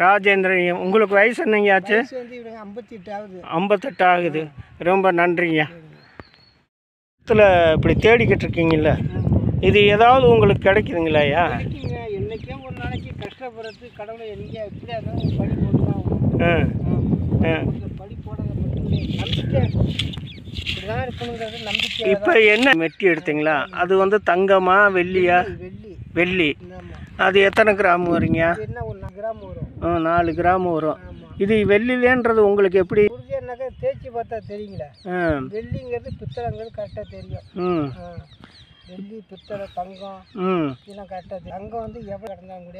ராஜேந்திரன். உங்களுக்கு வயசு என்னங்க ஆச்சு? 58 ஆகுது. ரொம்ப நன்றிங்க. இப்படி தேடிக்கிட்டு இருக்கீங்கல்ல, இது ஏதாவது உங்களுக்கு கிடைக்குதுங்களாயா? என்னைக்கும் ஒரு நாளைக்கு கஷ்டப்படுறது கடவுளை எங்கே எப்படி அதான் படி போடுறத நம்பிக்கை இப்படிதான் இருக்கணுங்கிறது நம்பிக்கை. இப்போ என்ன மெட்டி எடுத்தீங்களா? அது வந்து தங்கமா வெள்ளியா? வெள்ளி. அது எத்தனை கிராம் வருங்க? என்ன ஒரு 4 கிராம் வரும். 4 கிராம் வரும். இது வெள்ளிலேன்றது உங்களுக்கு எப்படி? உறுதியானாக்கா தேய்ச்சி பார்த்தா தெரியுங்களா? வெள்ளிங்கிறது பித்தளைங்கிறது கரெக்டாக தெரியும். வெள்ளி பித்தளை தங்கம் இதெல்லாம் கரெக்டாக தெரியும். தங்கம் வந்து எவ்வளோ கிடந்தாலும் கூட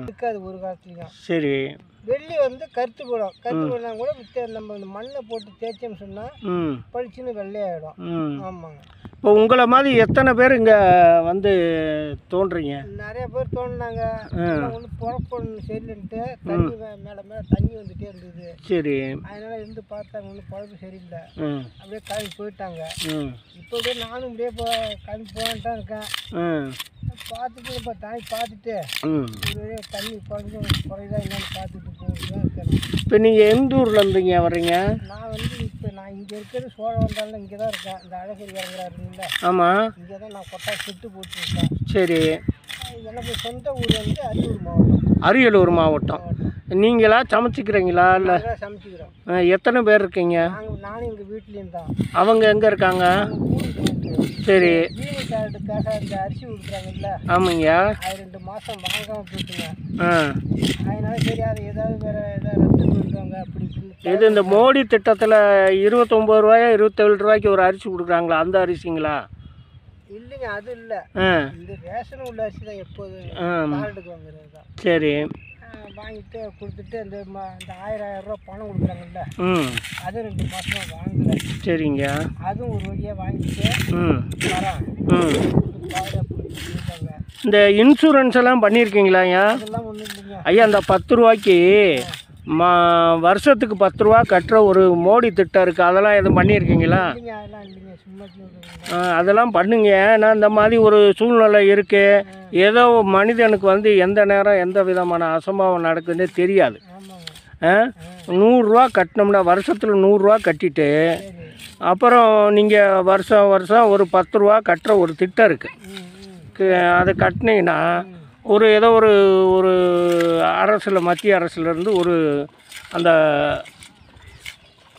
இருக்காது ஒரு காலத்துலையும். சரி. வெள்ளி வந்து கருத்து போடும். கருத்து போனா கூட நம்ம மண்ணில் போட்டு தேய்ச்சோம்னு சொன்னால் பளிச்சுன்னு வெள்ளையாயிடும். ஆமாங்க. இப்போ உங்களை மாதிரி எத்தனை பேர் இங்கே வந்து தோன்றீங்க? நிறைய பேர் தோணுனாங்க. ஒன்று புறப்படணும் சரியில்லைன்ட்டு தண்ணி மேலே தண்ணி வந்துட்டே இருந்தது. சரி. அதனால இருந்து பார்த்தாங்க ஒன்றும் குழம்பு சரியில்லை, அப்படியே கிளம்பி போயிட்டாங்க. இப்போ அப்படியே நானும் அப்படியே கிளம்பி போகான்ட்டு தான் இருக்கேன். பார்த்துட்டு இப்போ தாய் பார்த்துட்டு தண்ணி கொஞ்சம் குறைதான் என்னன்னு பார்த்துட்டு போகுதுதான் இருக்கேன். இப்போ நீங்கள் எந்த ஊரில் இருந்தீங்க வர்றீங்க? நான் வந்து இப்போ நான் இங்கே இருக்கிறது சோழ வந்தாலும் இங்கே தான் இருக்கேன். இந்த அழகரி இறங்குறாருங்களா? ஆமாம். இங்கே தான் நான் கொட்டா செட்டு போட்டுருக்கேன். சரி. எனக்கு சொந்த ஊர் வந்து அரியலூர் மாவட்டம். அரியலூர் மாவட்டம். நீங்களா சமைச்சிக்கிறீங்களா? இல்லை சமைச்சிக்கிறோம். எத்தனை பேர் இருக்கீங்க? நானும் எங்கள் வீட்லேயும் தான். அவங்க எங்கே இருக்காங்க? சரி. வீடு கார்டுக்காக இந்த அரிசி கொடுக்குறாங்கல்ல? ஆமாங்க. அது 2 மாதம் வாங்காமல் போட்டுங்க. அதனால சரி அதை ஏதாவது வேறு ஏதாவது ரத்து பண்ணுறாங்க அப்படி இப்படின்னு. இது இந்த மோடி திட்டத்தில் 29 ரூபாயா 27 ரூபாய்க்கு ஒரு அரிசி கொடுக்குறாங்களா? அந்த அரிசிங்களா? இல்லைங்க, அது இல்லை. இந்த ரேஷன் உள்ள அரிசி தான் எப்போதும் கார்டுக்கு வாங்குறது தான். சரி. வாங்கிட்டு கொடுத்துட்டு இந்த 1000 ரூபா பணம் கொடுக்குறாங்கல்ல, அது 2 மாதமாக வாங்கலை. சரிங்க. அதுவும் ஒரு வழியாக வாங்கிட்டு வரேன். இந்த இன்சூரன்ஸ் எல்லாம் பண்ணியிருக்கீங்களாயா? அதெல்லாம் ஒன்றும் இல்லைங்க ஐயா. அந்த 10 ரூபாய்க்கு வருஷத்துக்கு 10 ரூபா கட்டுற ஒரு மோடி திட்டம் இருக்குது, அதெல்லாம் எதுவும் பண்ணியிருக்கீங்களா? அதெல்லாம் பண்ணுங்க. ஏன்னா இந்த மாதிரி ஒரு சூழ்நிலை இருக்குது. ஏதோ மனிதனுக்கு வந்து எந்த நேரம் எந்த விதமான அசம்பாவம் நடக்குதுன்னே தெரியாது. 100 ரூபா கட்டினோம்னா வருஷத்தில் 100 ரூபா கட்டிட்டு அப்புறம் நீங்கள் வருஷம் வருஷம் ஒரு 10 ரூபா கட்டுற ஒரு திட்டம் இருக்குது. அதை கட்டினீங்கன்னா ஒரு ஏதோ ஒரு ஒரு அரசில் மத்திய அரசுலேருந்து ஒரு அந்த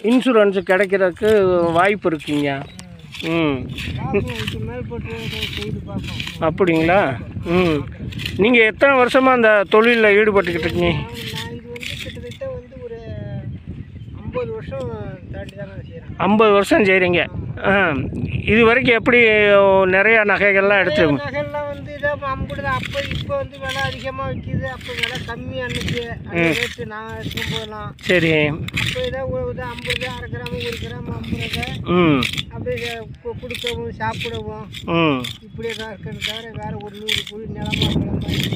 இன்சூரன்ஸு கிடைக்கிறதுக்கு வாய்ப்பு இருக்குங்க. அப்படிங்களா? நீங்கள் எத்தனை வருஷமாக அந்த தொழிலில் ஈடுபட்டுக்கிட்டு இருக்கீங்க? கிட்டத்தட்ட வந்து ஒரு 50 வருஷம் தாண்டி தான் செய்கிறேன். 50 வருஷம் செய்கிறீங்க. இது வரைக்கும் எப்படி நிறையா நகைகள்லாம் எடுத்துருங்க? நகைகள்லாம் வந்து இதை அம்புடுது. அப்போ இப்போ வந்து விலை அதிகமாக விற்கிது. அப்போ விலை கம்மி அன்னைக்கு ரேட்டு நான் எடுக்கும்போதெல்லாம். சரி. அப்போ இதை 50, 1/2 கிராம் 1 கிராம் 50 அப்படியே கொடுக்கவும் சாப்பிடவும் இப்படியே தான் இருக்கிறது தவிர வேறு ஒரு 100 குழி நிலமாக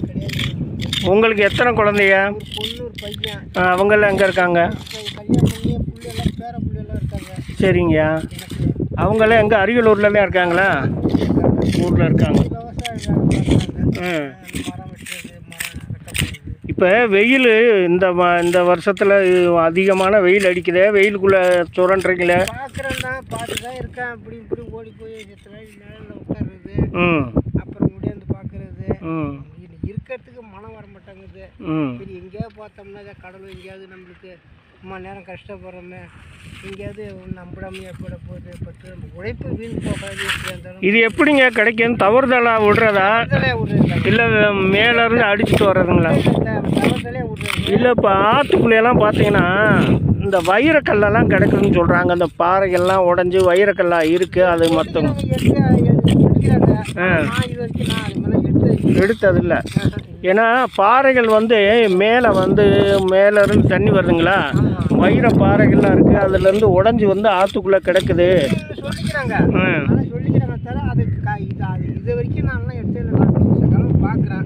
கிடையாது. உங்களுக்கு எத்தனை குழந்தைய? ஒரு பொண்ணு ஒரு பையன். அவங்கெல்லாம் எங்கே இருக்காங்க? கல்யாணம் பண்ணி பிள்ளைலாம் பேர பிள்ளைலாம் இருக்காங்க. சரிங்க. அவங்களாம் எங்கே அரியலூர்லாம் இருக்காங்களா? ஊரில் இருக்காங்க. இப்போ வெயில் இந்த வருஷத்தில் அதிகமான வெயில் அடிக்குதே, வெயிலுக்குள்ளே சுரண்டுறீங்களே? பார்க்குறேன் தான், பார்த்து தான் இருக்கேன். அப்படி இப்படி ஓடி போய் நிழலில் உட்காருறது, அப்புறம் முடியாது பார்க்குறது. இருக்கிறதுக்கு மனம் வர மாட்டேங்குது. சரி எங்கேயாவது பார்த்தோம்னா கடவுள் எங்கேயாவது நம்மளுக்கு ரொம்ப நேரம் கஷ்டப்படுறோமே, எங்கேயாவது நம்பிடாமல் ஏற்பட போகுது. பட்டு உழைப்பு வீண் போகாது. இது எப்படிங்க கிடைக்கும்? தவறுதலாக விடுறதா இல்லை மேலேருந்து அடிச்சுட்டு வர்றதுங்களா? தவறுதலே விடுறது இல்லை. இப்போ ஆற்றுக்குள்ளையெல்லாம் பார்த்தீங்கன்னா இந்த வைரக்கல்லாம் கிடைக்குதுன்னு சொல்கிறாங்க. அந்த பாறைகள்லாம் உடஞ்சி வைரக்கல்லாக இருக்குது. அது மொத்தம் எடுத்ததில்லை. ஏன்னா பாறைகள் வந்து மேலேருந்து தண்ணி வருதுங்களா, வைர பாறைகள்லாம் இருக்குது, அதுலேருந்து உடஞ்சி வந்து ஆற்றுக்குள்ளே கிடக்குது சொல்லிக்கிறாங்க. இது வரைக்கும் நான்லாம் பார்க்குறேன்.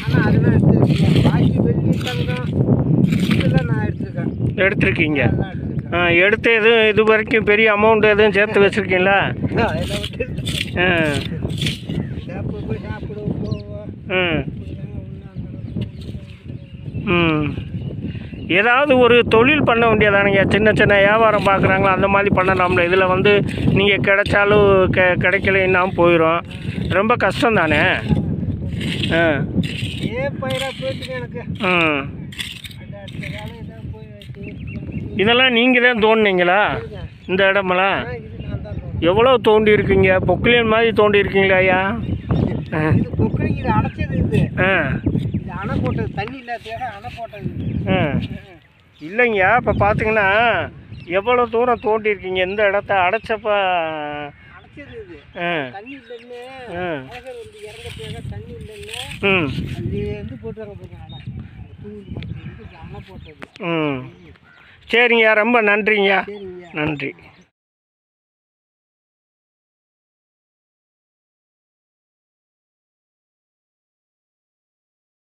ஆனால் அதெல்லாம் எடுத்துருக்கேன். பாக்கி வெள்ளி தங்கம் இதெல்லாம் நான் எடுத்துருக்கீங்க. எடுத்து இது வரைக்கும் பெரிய அமௌண்ட் எதுவும் சேர்த்து வச்சுருக்கீங்களா? ம். ஏதாவது ஒரு தொழில் பண்ண வேண்டியதானுங்க. சின்ன சின்ன வியாபாரம் பார்க்குறாங்களா அந்த மாதிரி பண்ணலாம்ல. இதில் வந்து நீங்கள் கிடைச்சாலும் கிடைக்கலைன்னா போயிடும். ரொம்ப கஷ்டம் தானே. ஆ. பயிராக போயிட்டுங்க எனக்கு. ம். அந்த அடுத்த காலம் இதாக போய் இதெல்லாம் நீங்கள் தான் தோண்டினீங்களா இந்த இடமெல்லாம்? இது நான் தான் எவ்வளோ தோண்டி இருக்கீங்க? பொக்லியன் மாதிரி தோண்டி இருக்கீங்களா ஐயா? இது பொக்கலிக்கு இது அடைச்சது. இது ஆ. இது அணை போட்டது, தண்ணி இல்லாத அணை போட்டது. ஆ. இல்லைங்க, இப்போ பார்த்தீங்கன்னா எவ்வளோ தூரம் தோண்டி இருக்கீங்க. இந்த இடத்த அடைச்சப்ப அடைச்சது இது. ஆ. தண்ணி இல்லைன்னு அழகர் வந்து இறங்கப்போக தண்ணி இல்லைன்னு ம். அது வந்து போட்டுறாங்க போங்க. அணை தூங்கி பார்த்து அணை போட்டது. ம். சரிங்க, ரொம்ப நன்றிங்க. சரிங்க. நன்றி.